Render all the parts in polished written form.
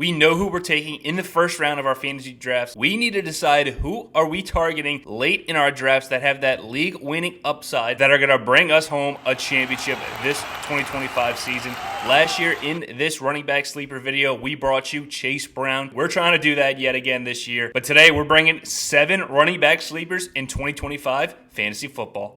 We know who we're taking in the first round of our fantasy drafts. We need to decide who are we targeting late in our drafts that have that league-winning upside that are going to bring us home a championship this 2025 season. Last year in this running back sleeper video, we brought you Chase Brown. We're trying to do that yet again this year. But today we're bringing 7 running back sleepers in 2025 fantasy football.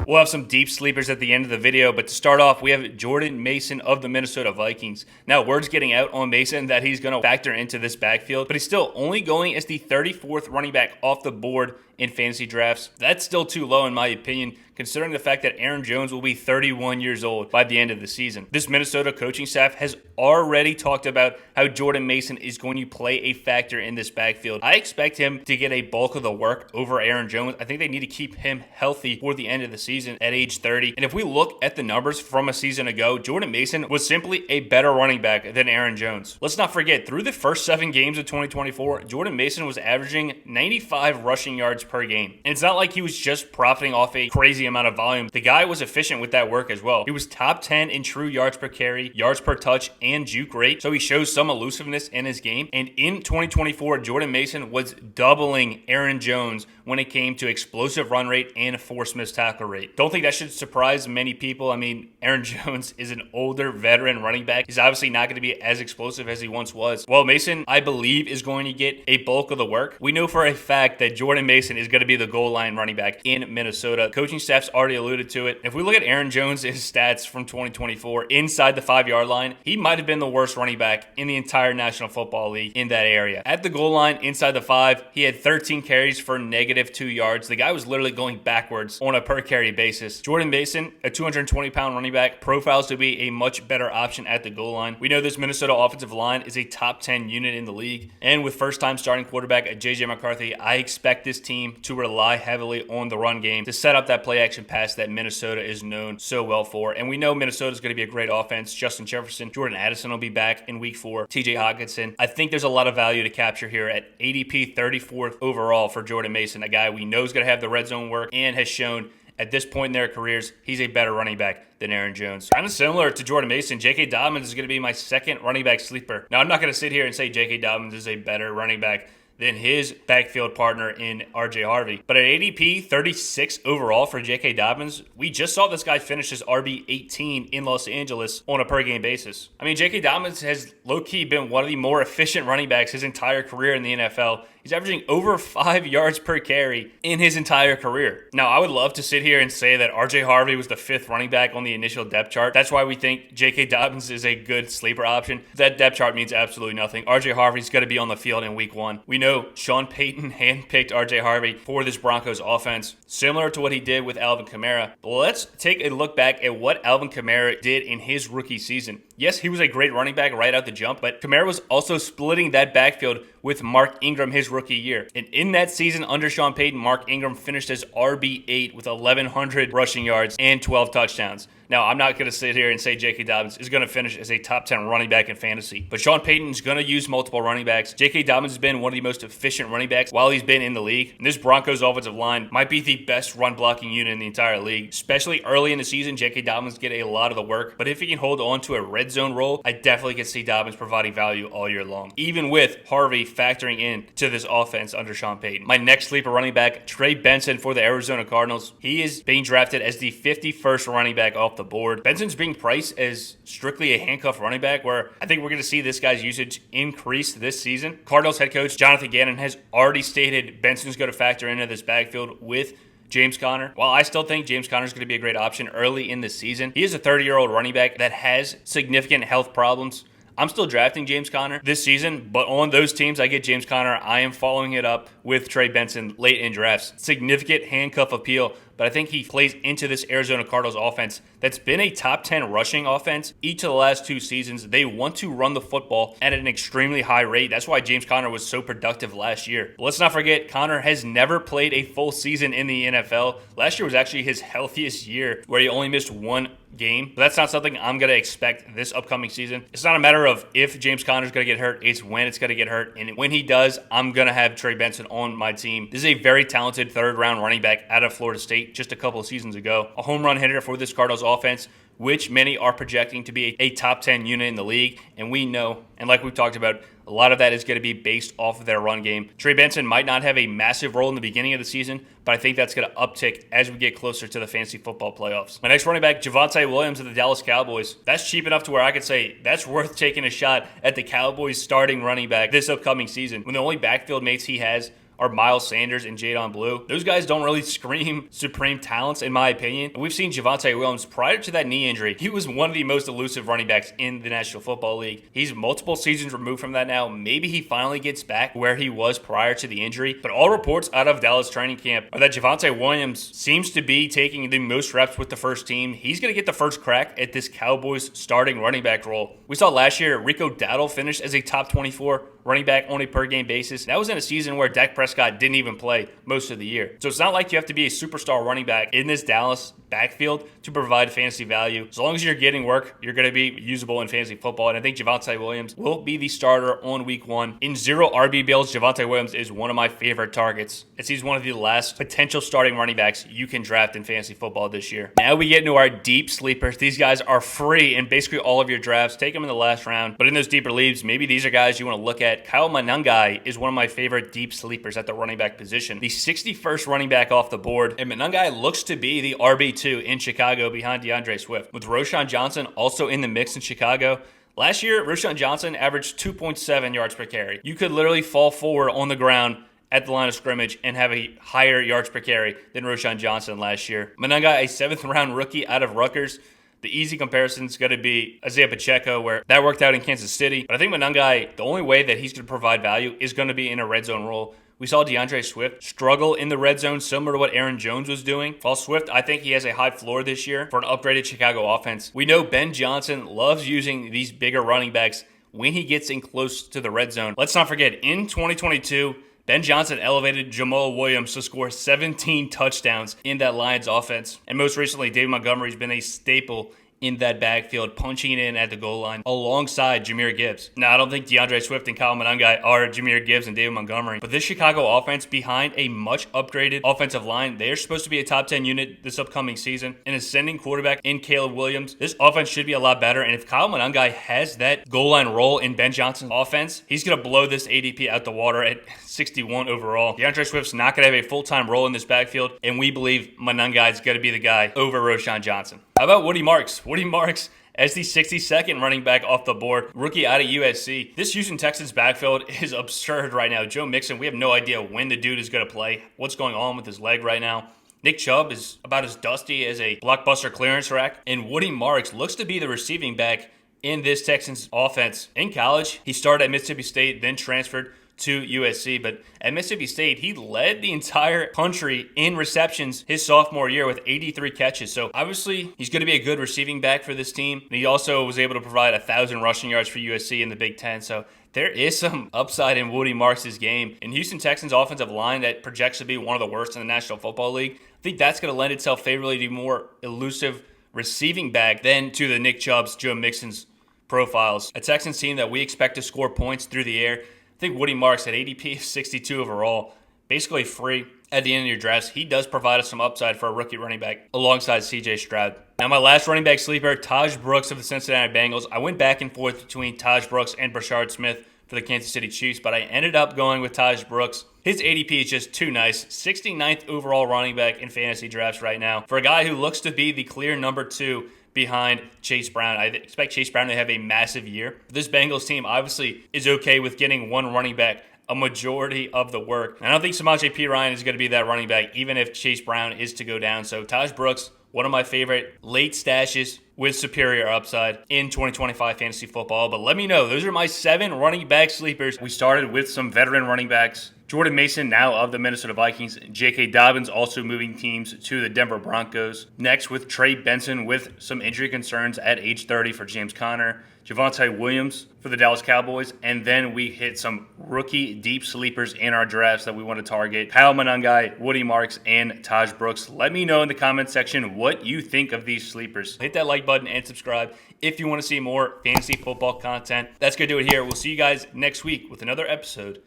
We'll have some deep sleepers at the end of the video, but to start off, we have Jordan Mason of the Minnesota Vikings. Now, word's getting out on Mason that he's going to factor into this backfield, but he's still only going as the 34th running back off the board in fantasy drafts. That's still too low in my opinion, considering the fact that Aaron Jones will be 31 years old by the end of the season. This Minnesota coaching staff has already talked about how Jordan Mason is going to play a factor in this backfield. I expect him to get a bulk of the work over Aaron Jones. I think they need to keep him healthy for the end of the season at age 30. And if we look at the numbers from a season ago, Jordan Mason was simply a better running back than Aaron Jones. Let's not forget, through the first 7 games of 2024, Jordan Mason was averaging 95 rushing yards per game. And it's not like he was just profiting off a crazy amount of volume. The guy was efficient with that work as well. He was top 10 in true yards per carry, yards per touch, and juke rate. So he shows some elusiveness in his game. And in 2024, Jordan Mason was doubling Aaron Jones when it came to explosive run rate and forced missed tackle rate. Don't think that should surprise many people. I mean, Aaron Jones is an older veteran running back. He's obviously not going to be as explosive as he once was. Well, Mason, I believe, is going to get a bulk of the work. We know for a fact that Jordan Mason is going to be the goal line running back in Minnesota. Coaching staff's already alluded to it. If we look at Aaron Jones' stats from 2024 inside the 5-yard line, he might have been the worst running back in the entire National Football League in that area. At the goal line inside the 5, he had 13 carries for -2 yards. The guy was literally going backwards on a per carry basis. Jordan Mason, a 220-pound running back, profiles to be a much better option at the goal line. We know this Minnesota offensive line is a top 10 unit in the league, and with first-time starting quarterback J.J. McCarthy, I expect this team to rely heavily on the run game to set up that play-action pass that Minnesota is known so well for. And we know Minnesota is going to be a great offense. Justin Jefferson, Jordan Addison will be back in week 4. TJ Hockenson. I think there's a lot of value to capture here at ADP 34th overall for Jordan Mason, a guy we know is going to have the red zone work and has shown at this point in their careers, he's a better running back than Aaron Jones. Kind of similar to Jordan Mason, J.K. Dobbins is going to be my second running back sleeper. Now, I'm not going to sit here and say J.K. Dobbins is a better running back than his backfield partner in RJ Harvey. But at ADP 36 overall for J.K. Dobbins, we just saw this guy finish his RB 18 in Los Angeles on a per game basis. I mean, J.K. Dobbins has low-key been one of the more efficient running backs his entire career in the NFL. He's averaging over 5 yards per carry in his entire career. Now, I would love to sit here and say that RJ Harvey was the 5th running back on the initial depth chart. That's why we think J.K. Dobbins is a good sleeper option. That depth chart means absolutely nothing. RJ Harvey's going to be on the field in week 1. We know Sean Payton handpicked RJ Harvey for this Broncos offense, similar to what he did with Alvin Kamara. But let's take a look back at what Alvin Kamara did in his rookie season. Yes, he was a great running back right out the jump, but Kamara was also splitting that backfield with Mark Ingram his rookie year. And in that season under Sean Payton, Mark Ingram finished as RB8 with 1,100 rushing yards and 12 touchdowns. Now, I'm not going to sit here and say J.K. Dobbins is going to finish as a top 10 running back in fantasy, but Sean Payton is going to use multiple running backs. J.K. Dobbins has been one of the most efficient running backs while he's been in the league. And this Broncos offensive line might be the best run blocking unit in the entire league. Especially early in the season, J.K. Dobbins get a lot of the work, but if he can hold on to a red zone role, I definitely can see Dobbins providing value all year long, even with Harvey factoring in to this offense under Sean Payton. My next sleeper running back, Trey Benson for the Arizona Cardinals. He is being drafted as the 51st running back off the board. Benson's being priced as strictly a handcuff running back, where I think we're going to see this guy's usage increase this season. Cardinals head coach Jonathan Gannon has already stated Benson's going to factor into this backfield with James Conner. While I still think James Conner is going to be a great option early in the season, he is a 30-year-old running back that has significant health problems. I'm still drafting James Conner this season, but on those teams I get James Conner, I am following it up with Trey Benson late in drafts. Significant handcuff appeal, but I think he plays into this Arizona Cardinals offense that's been a top 10 rushing offense each of the last 2 seasons. They want to run the football at an extremely high rate. That's why James Conner was so productive last year. But let's not forget, Conner has never played a full season in the NFL. Last year was actually his healthiest year, where he only missed 1 game. But that's not something I'm going to expect this upcoming season. It's not a matter of if James Conner is going to get hurt, it's when it's going to get hurt. And when he does, I'm going to have Trey Benson on my team. This is a very talented 3rd-round running back out of Florida State just a couple of seasons ago. A home run hitter for this Cardinals offense which many are projecting to be a top 10 unit in the league. And we know, and like we've talked about, a lot of that is going to be based off of their run game. Trey Benson might not have a massive role in the beginning of the season, but I think that's going to uptick as we get closer to the fantasy football playoffs. My next running back, Javonte Williams of the Dallas Cowboys. That's cheap enough to where I could say that's worth taking a shot at the Cowboys starting running back this upcoming season, when the only backfield mates he has are Miles Sanders and Jadon Blue. Those guys don't really scream supreme talents, in my opinion. And we've seen Javonte Williams prior to that knee injury. He was one of the most elusive running backs in the National Football League. He's multiple seasons removed from that now. Maybe he finally gets back where he was prior to the injury. But all reports out of Dallas training camp are that Javonte Williams seems to be taking the most reps with the first team. He's going to get the first crack at this Cowboys starting running back role. We saw last year Rico Dowdle finish as a top 24 running back on a per-game basis. That was in a season where Dak Prescott didn't even play most of the year. So it's not like you have to be a superstar running back in this Dallas backfield to provide fantasy value. As long as you're getting work, you're going to be usable in fantasy football. And I think Javonte Williams will be the starter on week 1. In 0 RB builds, Javonte Williams is one of my favorite targets, as he's one of the last potential starting running backs you can draft in fantasy football this year. Now we get into our deep sleepers. These guys are free in basically all of your drafts. Take them in the last round. But in those deeper leagues, maybe these are guys you want to look at. Kyle Monangai is one of my favorite deep sleepers at the running back position. The 61st running back off the board. And Monangai looks to be the RB2 in Chicago behind DeAndre Swift. With Roschon Johnson also in the mix in Chicago. Last year, Roschon Johnson averaged 2.7 yards per carry. You could literally fall forward on the ground at the line of scrimmage and have a higher yards per carry than Roschon Johnson last year. Monangai, a 7th round rookie out of Rutgers. The easy comparison is going to be Isaiah Pacheco, where that worked out in Kansas City. But I think Monangai, the only way that he's going to provide value is going to be in a red zone role. We saw DeAndre Swift struggle in the red zone, similar to what Aaron Jones was doing. While Swift, I think he has a high floor this year for an upgraded Chicago offense. We know Ben Johnson loves using these bigger running backs when he gets in close to the red zone. Let's not forget, in 2022, Ben Johnson elevated Jamal Williams to score 17 touchdowns in that Lions offense. And most recently, David Montgomery's been a staple in that backfield, punching it in at the goal line alongside Jahmyr Gibbs. Now, I don't think DeAndre Swift and Kyle Monangai are Jahmyr Gibbs and David Montgomery, but this Chicago offense behind a much upgraded offensive line, they're supposed to be a top 10 unit this upcoming season. An ascending quarterback in Caleb Williams. This offense should be a lot better, and if Kyle Monangai has that goal line role in Ben Johnson's offense, he's going to blow this ADP out the water at 61 overall. DeAndre Swift's not going to have a full-time role in this backfield, and we believe Monangai is going to be the guy over Roschon Johnson. How about Woody Marks? Woody Marks as the 62nd running back off the board, rookie out of USC. This Houston Texans backfield is absurd right now. Joe Mixon, we have no idea when the dude is going to play, what's going on with his leg right now. Nick Chubb is about as dusty as a blockbuster clearance rack, and Woody Marks looks to be the receiving back in this Texans offense. In college, he started at Mississippi State, then transferred to USC, but at Mississippi State, he led the entire country in receptions his sophomore year with 83 catches. So obviously, he's going to be a good receiving back for this team. And he also was able to provide 1,000 rushing yards for USC in the Big Ten. So there is some upside in Woody Marks' game. In Houston Texans offensive line that projects to be one of the worst in the National Football League, I think that's going to lend itself favorably to more elusive receiving back than to the Nick Chubb's, Joe Mixon's profiles. A Texans team that we expect to score points through the air. I think Woody Marks at ADP 62 overall, basically free at the end of your drafts. He does provide us some upside for a rookie running back alongside CJ Stroud. Now, my last running back sleeper, Taj Brooks of the Cincinnati Bengals. I went back and forth between Taj Brooks and Brashard Smith for the Kansas City Chiefs, but I ended up going with Taj Brooks. His ADP is just too nice. 69th overall running back in fantasy drafts right now. For a guy who looks to be the clear number 2 behind Chase Brown. I expect Chase Brown to have a massive year. This Bengals team obviously is okay with getting one running back a majority of the work. And I don't think Samaje Perine is going to be that running back, even if Chase Brown is to go down. So Taj Brooks, one of my favorite late stashes with superior upside in 2025 fantasy football. But let me know. Those are my 7 running back sleepers. We started with some veteran running backs. Jordan Mason, now of the Minnesota Vikings. J.K. Dobbins also moving teams to the Denver Broncos. Next with Trey Benson with some injury concerns at age 30 for James Conner. Javonte Williams for the Dallas Cowboys. And then we hit some rookie deep sleepers in our drafts that we want to target. Kyle Monangai, Woody Marks, and Taj Brooks. Let me know in the comment section what you think of these sleepers. Hit that like button and subscribe if you want to see more fantasy football content. That's going to do it here. We'll see you guys next week with another episode,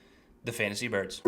The Fantasy Birds.